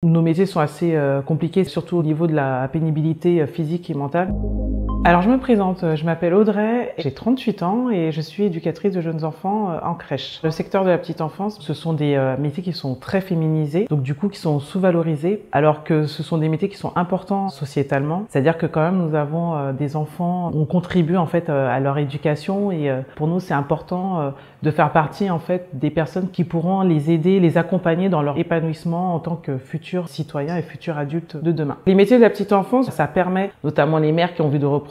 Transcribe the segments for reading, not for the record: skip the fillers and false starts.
Nos métiers sont assez compliqués, surtout au niveau de la pénibilité physique et mentale. Alors je me présente, je m'appelle Audrey, j'ai 38 ans et je suis éducatrice de jeunes enfants en crèche. Le secteur de la petite enfance, ce sont des métiers qui sont très féminisés, donc du coup qui sont sous-valorisés, alors que ce sont des métiers qui sont importants sociétalement. C'est-à-dire que quand même nous avons des enfants, on contribue en fait à leur éducation et pour nous c'est important de faire partie en fait des personnes qui pourront les aider, les accompagner dans leur épanouissement en tant que futurs citoyens et futurs adultes de demain. Les métiers de la petite enfance, ça permet notamment les mères qui ont envie de reprendre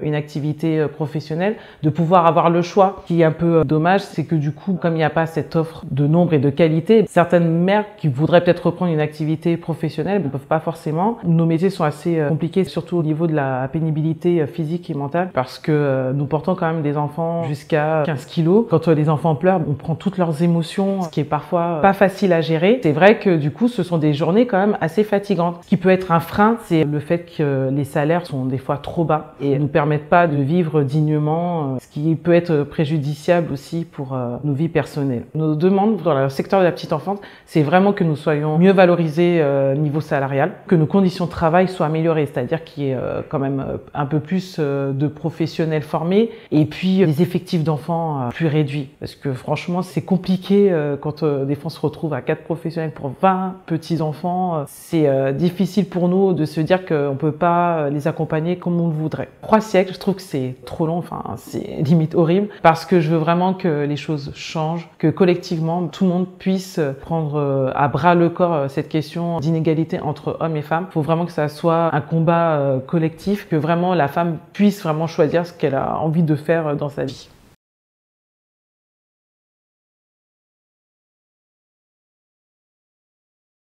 une activité professionnelle de pouvoir avoir le choix. Ce qui est un peu dommage, c'est que du coup, comme il n'y a pas cette offre de nombre et de qualité, certaines mères qui voudraient peut-être reprendre une activité professionnelle ne peuvent pas forcément. Nos métiers sont assez compliqués, surtout au niveau de la pénibilité physique et mentale, parce que nous portons quand même des enfants jusqu'à 15 kilos. Quand les enfants pleurent, on prend toutes leurs émotions, ce qui est parfois pas facile à gérer. C'est vrai que du coup, ce sont des journées quand même assez fatigantes. Ce qui peut être un frein, c'est le fait que les salaires sont des fois trop bas et ne nous permettent pas de vivre dignement, ce qui peut être préjudiciable aussi pour nos vies personnelles. Nos demandes dans le secteur de la petite enfance, c'est vraiment que nous soyons mieux valorisés niveau salarial, que nos conditions de travail soient améliorées, c'est-à-dire qu'il y ait quand même un peu plus de professionnels formés et puis des effectifs d'enfants plus réduits. Parce que franchement, c'est compliqué quand des fois on se retrouve à 4 professionnels pour 20 petits-enfants. C'est difficile pour nous de se dire qu'on ne peut pas les accompagner comme on le voudrait. 3 siècles, je trouve que c'est trop long, enfin c'est limite horrible, parce que je veux vraiment que les choses changent, que collectivement tout le monde puisse prendre à bras le corps cette question d'inégalité entre hommes et femmes. Il faut vraiment que ça soit un combat collectif, que vraiment la femme puisse vraiment choisir ce qu'elle a envie de faire dans sa vie.